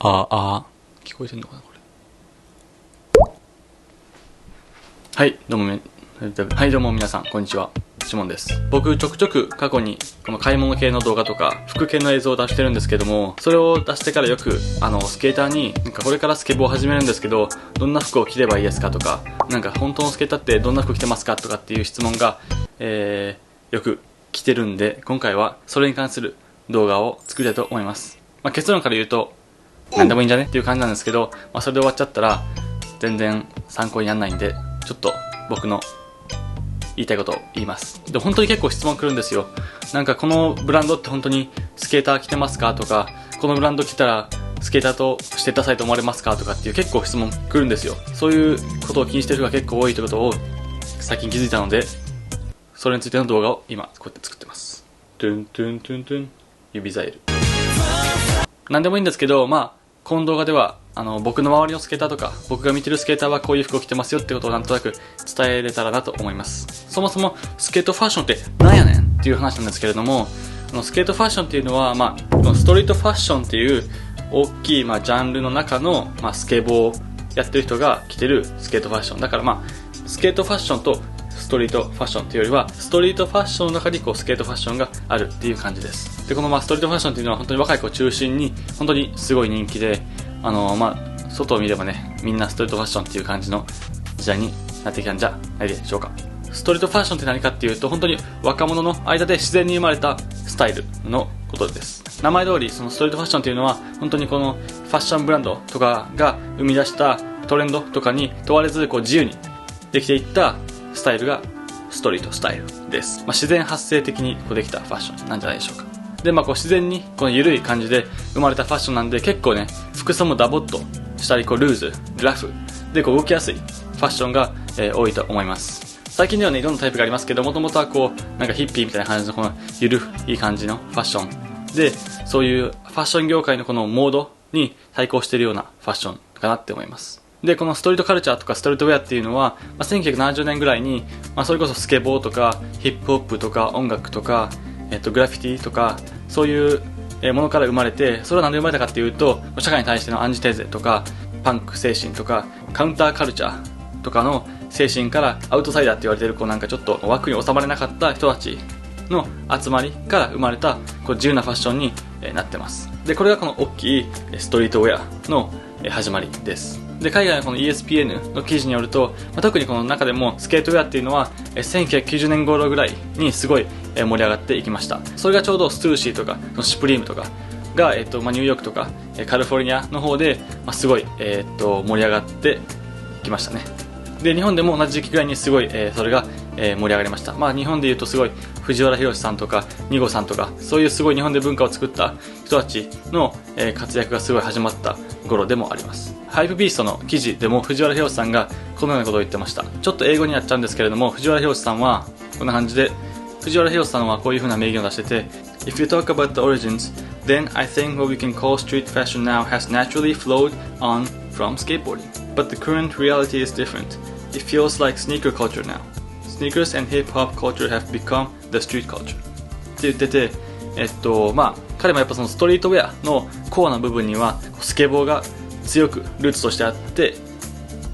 聞こえてんのかなこれ。はいどうも皆さんこんにちは、シモンです。僕ちょくちょく過去にこの買い物系の動画とか服系の映像を出してるんですけども、それを出してからよくスケーターにこれからスケボーを始めるんですけどどんな服を着ればいいですかとか、本当のスケーターってどんな服着てますかとかっていう質問が、よく来てるんで、今回はそれに関する動画を作りたいと思います。結論から言うと何でもいいんじゃねっていう感じなんですけど、それで終わっちゃったら全然参考にならないんで、ちょっと僕の言いたいことを言います。で本当に結構質問来るんですよ。このブランドって本当にスケーター着てますかとか、このブランド着たらスケーターとしてダサいと思われますかとかっていう結構質問来るんですよ。そういうことを気にしてる人が結構多いということを最近気づいたので、それについての動画を今こうやって作ってます。トゥントゥントゥントゥン、指ザイル。何でもいいんですけど、この動画では僕の周りのスケーターとか僕が見てるスケーターはこういう服を着てますよってことをなんとなく伝えれたらなと思います。そもそもスケートファッションって何やねんっていう話なんですけれども、スケートファッションっていうのは、このストリートファッションっていう大きいジャンルの中の、スケボーをやってる人が着てるスケートファッションだから、スケートファッションとストリートファッションっていうよりはストリートファッションの中にスケートファッションがあるっていう感じです。でこのストリートファッションっていうのは本当に若い子を中心に本当にすごい人気で、外を見ればね、みんなストリートファッションっていう感じの時代になってきたんじゃないでしょうか。ストリートファッションって何かっていうと、本当に若者の間で自然に生まれたスタイルのことです。名前通りそのストリートファッションっていうのは本当にこのファッションブランドとかが生み出したトレンドとかに問われず自由にできていったスタイルがストリートスタイルです。自然発生的にできたファッションなんじゃないでしょうか。で自然にこの緩い感じで生まれたファッションなんで、結構ね服装もダボっとしたりルーズラフで動きやすいファッションが、多いと思います。最近ではねいろんなタイプがありますけど、もともとはヒッピーみたいな感じのこの緩い感じのファッションで、そういうファッション業界のこのモードに対抗しているようなファッションかなって思います。でこのストリートカルチャーとかストリートウェアっていうのは、1970年ぐらいに、それこそスケボーとかヒップホップとか音楽とか、グラフィティとかそういうものから生まれて、それは何で生まれたかっていうと、社会に対してのアンチテーゼとかパンク精神とかカウンターカルチャーとかの精神からアウトサイダーって言われているちょっと枠に収まれなかった人たちの集まりから生まれた自由なファッションになってます。でこれがこの大きいストリートウェアの始まりです。で海外のこの ESPN の記事によると、特にこの中でもスケートウェアっていうのは1990年頃ぐらいにすごい盛り上がっていきました。それがちょうどストゥーシーとかシュプリームとかが、ニューヨークとかカリフォルニアの方で、すごい、盛り上がってきましたね。で日本でも同じ時期ぐらいにすごい、それが、盛り上がりました。日本でいうとすごい藤原宏さんとか二号さんとか、そういうすごい日本で文化を作った人たちの、活躍がすごい始まった頃でもあります。ハイプビーストの記事でも藤原宏さんがこのようなことを言ってました。ちょっと英語になっちゃうんですけれども、藤原宏さんはこんな感じで、藤原宏さんはこういう風な名言を出してて、 If you talk about the origins, then I think what we can call street fashion now has naturally flowed on from skateboarding. But the current reality is different. It feels like sneaker culture now. Sneakers and hip-hop culture have become the street culture. って言ってて、彼もやっぱそのストリートウェアのコアな部分にはスケボーが強くルーツとしてあって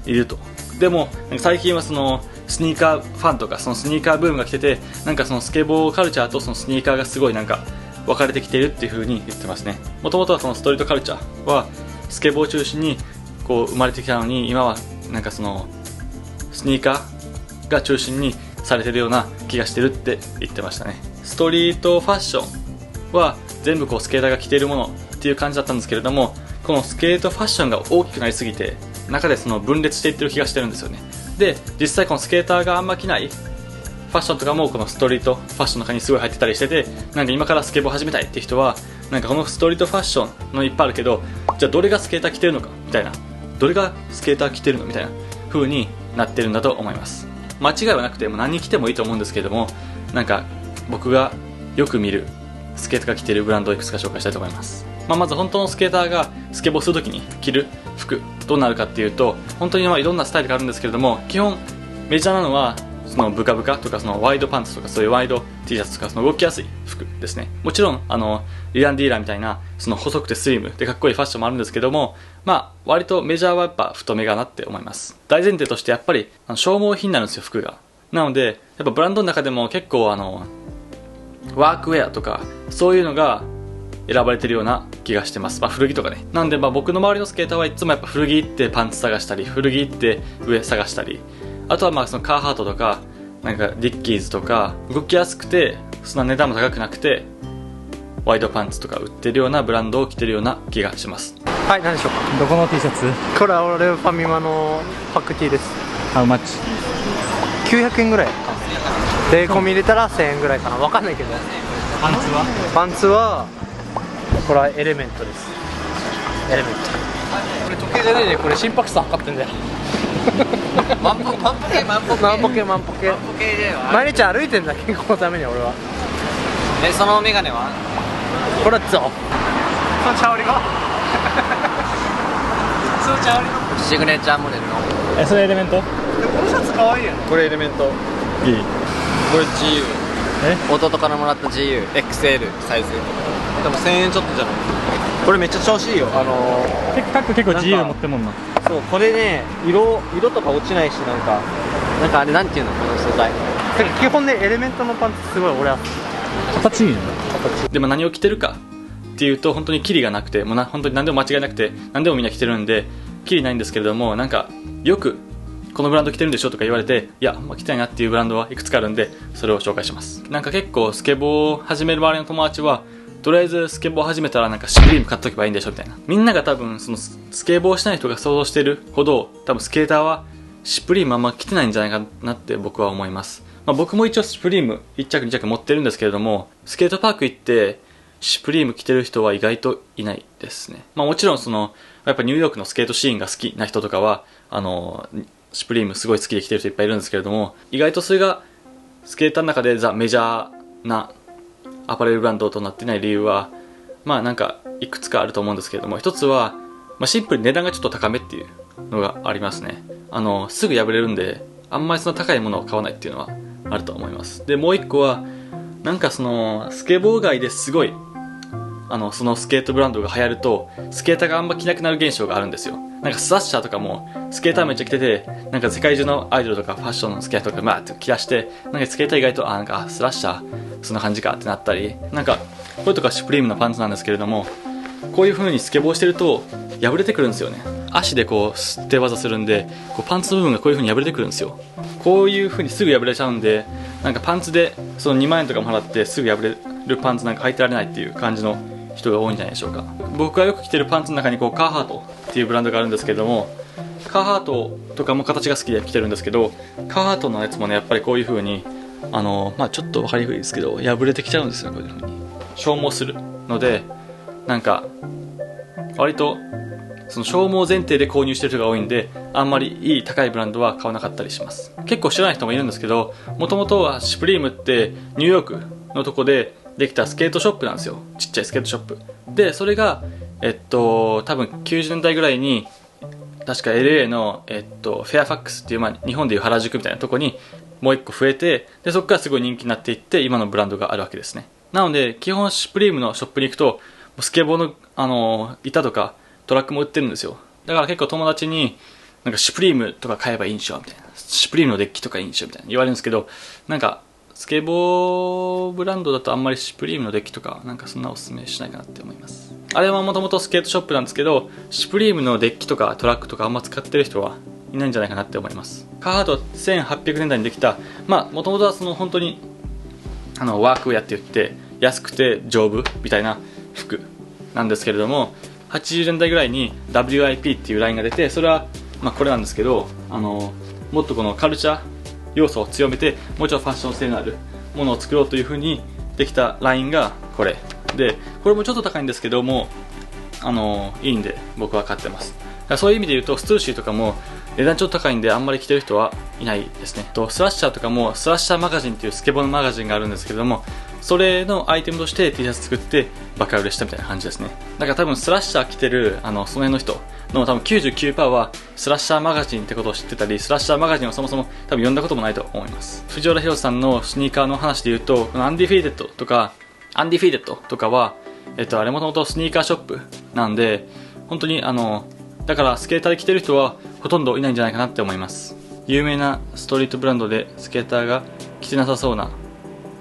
いると。でも最近はそのスニーカーファンとかそのスニーカーブームが来てて、そのスケボーカルチャーとそのスニーカーがすごい分かれてきているっていう風に言ってますね。もともとはそのストリートカルチャーはスケボーを中心に生まれてきたのに、今はそのスニーカーが中心にされてるような気がしてるって言ってましたね。ストリートファッションは全部スケーターが着ているものっていう感じだったんですけれども、このスケートファッションが大きくなりすぎて中でその分裂していってる気がしてるんですよね。で実際このスケーターがあんま着ないファッションとかもこのストリートファッションの中にすごい入ってたりしてて、今からスケボー始めたいっていう人はこのストリートファッションのいっぱいあるけど、じゃあどれがスケーター着てるのかみたいな、どれがスケーター着てるのみたいな風になってるんだと思います。間違いはなくて何着てもいいと思うんですけれども、僕がよく見るスケートが着てるブランドをいくつか紹介したいと思います。まず本当のスケーターがスケボーするときに着る服どうなるかっていうと、本当にいろんなスタイルがあるんですけれども、基本メジャーなのはそのブカブカとかそのワイドパンツとかそういうワイド T シャツとかその動きやすい服ですね。もちろんリランディーラーみたいなその細くてスリムでかっこいいファッションもあるんですけども、まあ割とメジャーはやっぱ太めかなって思います。大前提としてやっぱり消耗品になるんですよ、服が。なのでやっぱブランドの中でも結構ワークウェアとかそういうのが選ばれてるような気がしてます。まあ古着とかね。なんでまあ僕の周りのスケーターはいつもやっぱ古着行ってパンツ探したり、古着行って上探したり、あとはまあそのカーハートとかなんかディッキーズとか動きやすくてそんな値段も高くなくてワイドパンツとか売ってるようなブランドを着てるような気がします。はい、何でしょうか。どこの T シャツ？これは俺ファミマのパック T です。How much？ 900円ぐらいかな。税込み入れたら1000円ぐらいかな、わかんないけど。パンツは？パンツはこれはエレメントです。エレメント。これ時計じゃねえね、これ心拍数測ってんだよ。万歩計毎日歩いてんだ、健康のために俺は。そのメガネはこれぞその茶織がその茶織のシグネチャーモデルのそれエレメント？このシャツかわいいよね。これエレメント、いい。これ GU、弟からもらった GUXL サイズでも1000円ちょっとじゃない。これめっちゃ調子いいよ。結構自由持ってもんな。そう、これね、色とか落ちないし、なんかあれなんていうのこの素材。基本ねエレメントのパンツすごい俺は形いいね。でも何を着てるかっていうと本当にキリがなくて、もう本当に何でも間違いなくて何でもみんな着てるんでキリないんですけれども、なんかよくこのブランド着てるんでしょとか言われて、いや、着たいなっていうブランドはいくつかあるんでそれを紹介します。なんか結構スケボーを始める周りの友達はとりあえずスケボー始めたらなんかシュプリーム買っとけばいいんでしょみたいな。みんなが多分そのスケボーしない人が想像してるほど多分スケーターはシュプリームあんま着てないんじゃないかなって僕は思います。まあ、僕も一応シュプリーム1着2着持ってるんですけれども、スケートパーク行ってシュプリーム着てる人は意外といないですね。まあもちろんやっぱニューヨークのスケートシーンが好きな人とかはシュプリームすごい好きで着てる人いっぱいいるんですけれども、意外とそれがスケーターの中でザ・メジャーなアパレルブランドとなっていない理由はまあなんかいくつかあると思うんですけれども、一つは、まあ、シンプルに値段がちょっと高めっていうのがありますね。すぐ破れるんであんまりその高いものを買わないっていうのはあると思います。でもう一個はなんかスケボー界ですごいそのスケートブランドが流行るとスケーターがあんま着なくなる現象があるんですよ。なんかスラッシャーとかもスケーターめっちゃ着てて、なんか世界中のアイドルとかファッションのスケーターとかバーって着出して、なんかスケーター意外となんかスラッシャーそんな感じかってなったり、なんかこれとかシュプリームのパンツなんですけれども、こういう風にスケボーしてると破れてくるんですよね。足でこう吸って技するんでこうパンツの部分がこういう風に破れてくるんですよ。こういう風にすぐ破れちゃうんで、なんかパンツでその2万円とかも払ってすぐ破れるパンツなんか履いてられないっていう感じの人が多いんじゃないでしょうか。僕がよく着てるパンツの中にこうカーハートっていうブランドがあるんですけれども、カーハートとかも形が好きで着てるんですけど、カーハートのやつもねやっぱりこういう風にまあちょっと分かりにくいですけど破れてきちゃうんですよ。こういう風に消耗するので、なんか割とその消耗前提で購入してる人が多いんで、あんまりいい高いブランドは買わなかったりします。結構知らない人もいるんですけど、もともとはシュプリームってニューヨークのとこでできたスケートショップなんですよ。ちっちゃいスケートショップで、それが多分90年代ぐらいに確か LA のフェアファックスっていう、まあ、日本でいう原宿みたいなとこにもう一個増えて、でそこからすごい人気になっていって今のブランドがあるわけですね。なので基本シュプリームのショップに行くとスケボーの板とかトラックも売ってるんですよ。だから結構友達になんかシュプリームとか買えばいいんでしょみたいな、シュプリームのデッキとかいいんでしょみたいな言われるんですけど、なんかスケボーブランドだとあんまりシュプリームのデッキとかなんかそんなおすすめしないかなって思います。あれはもともとスケートショップなんですけど、シュプリームのデッキとかトラックとかあんま使ってる人はいないんじゃないかなって思います。カーハート1800年代にできた、まあもともとはその本当にワークウェアって言って安くて丈夫みたいな服なんですけれども、80年代ぐらいに WIP っていうラインが出て、それはまあこれなんですけど、もっとこのカルチャー要素を強めてもうちょっとファッション性のあるものを作ろうという風にできたラインがこれで、これもちょっと高いんですけどもいいんで僕は買ってます。だからそういう意味で言うとストゥーシーとかも値段ちょっと高いんであんまり着てる人はいないですね。スラッシャーとかもスラッシャーマガジンっていうスケボーのマガジンがあるんですけども、それのアイテムとして T シャツ作ってバカ売れしたみたいな感じですね。だから多分スラッシャー着てるその辺の人の多分 99% はスラッシャーマガジンってことを知ってたり、スラッシャーマガジンをそもそも多分読んだこともないと思います。藤原宏さんのスニーカーの話で言うと、アンディフィーデッドとかはあれもともとスニーカーショップなんで、本当にだからスケーターで着てる人はほとんどいないんじゃないかなって思います。有名なストリートブランドでスケーターが着てなさそうな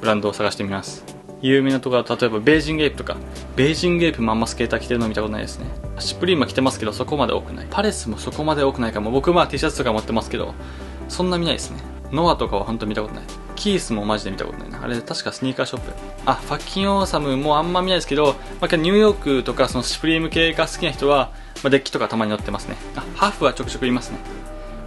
ブランドを探してみます。有名なところは例えばベージングエイプとか、ベージングエイプまんまスケーター着てるの見たことないですね。シュプリームは着てますけどそこまで多くない。パレスもそこまで多くないかも。僕T シャツとか持ってますけどそんな見ないですね。ノアとかは本当見たことない。キースもマジで見たことないな。あれ確かスニーカーショップ。ファッキンオーサムもあんま見ないですけど、ニューヨークとかそのシュプリーム系が好きな人は、デッキとかたまに乗ってますね。ハーフはちょくちょくいますね。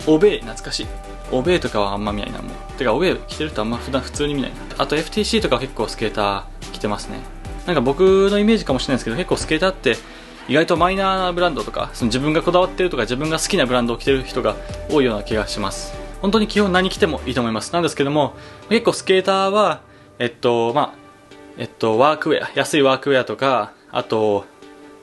オベイ懐かしい。オベイとかはあんま見ないな。もうてかオベイ着てる人あんま普通に見ないな。あと FTC とかは結構スケーター着てますね。なんか僕のイメージかもしれないですけど、結構スケーターって意外とマイナーなブランドとか、その自分がこだわってるとか自分が好きなブランドを着てる人が多いような気がします。本当に基本何着てもいいと思います。なんですけども、結構スケーターはワークウェア、安いワークウェアとか、あと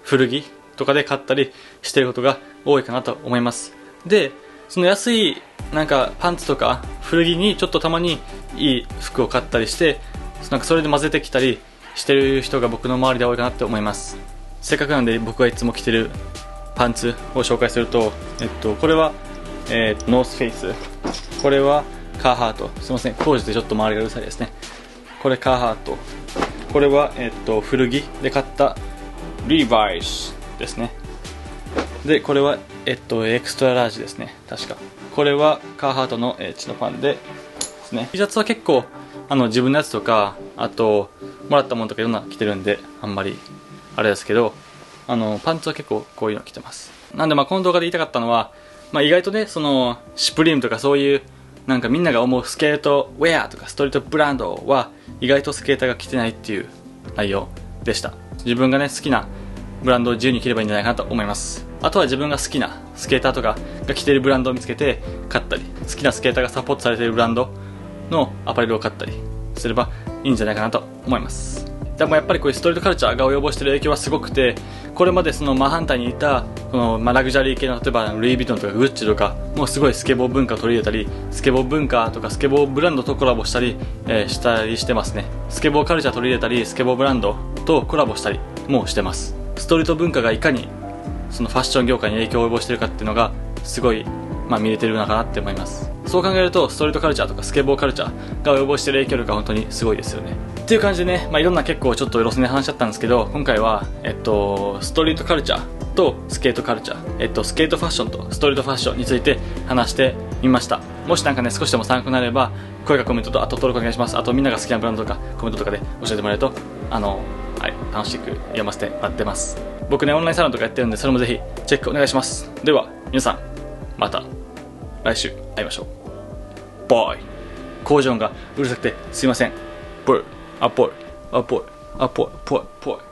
古着とかで買ったりしてることが多いかなと思います。でその安いなんかパンツとか古着にちょっとたまにいい服を買ったりして、なんかそれで混ぜてきたりしてる人が僕の周りで多いかなって思います。せっかくなんで僕がいつも着てるパンツを紹介すると、これはノースフェイス、これはカーハート、すいません工事でちょっと周りがうるさいですね。これカーハート、これは古着で買ったリーバイスですね。でこれはエクストララージですね。確かこれはカーハートのチノパンですね。T シャツは結構自分のやつとか、あともらったものとかいろんな着てるんであんまりあれですけど、パンツは結構こういうの着てます。なんでこの動画で言いたかったのは、意外とねそのシュプリームとかそういうなんかみんなが思うスケートウェアとかストリートブランドは意外とスケーターが着てないっていう内容でした。自分がね好きなブランドを自由に着ればいいんじゃないかなと思います。あとは自分が好きなスケーターとかが着ているブランドを見つけて買ったり、好きなスケーターがサポートされているブランドのアパレルを買ったりすればいいんじゃないかなと思います。でもやっぱりこういうストリートカルチャーが及ぼしている影響はすごくて、これまでその真反対にいたこのラグジュアリー系の例えばルイ・ヴィトンとかグッチとかもうすごいスケボー文化を取り入れたり、スケボー文化とかスケボーブランドとコラボしたり、してますね。スケボーカルチャー取り入れたりスケボーブランドとコラボしたりもしてます。ストリート文化がいかにそのファッション業界に影響を及ぼしているかっていうのがすごい見れてるのかなって思います。そう考えるとストリートカルチャーとかスケボーカルチャーが及ぼしている影響力が本当にすごいですよねっていう感じでね、いろんな結構ちょっと路線で話しちゃったんですけど、今回はストリートカルチャーとスケートカルチャー、スケートファッションとストリートファッションについて話してみました。もしなんかね少しでも参考になれば声かコメントとあと登録お願いします。あとみんなが好きなブランドとかコメントとかで教えてもらえると楽しく読ませてもらってます。僕ねオンラインサロンとかやってるんでそれもぜひチェックお願いします。では皆さんまた来週会いましょう。バイ。工場音がうるさくてすいません。ポイアポイアポイアポイポイポイ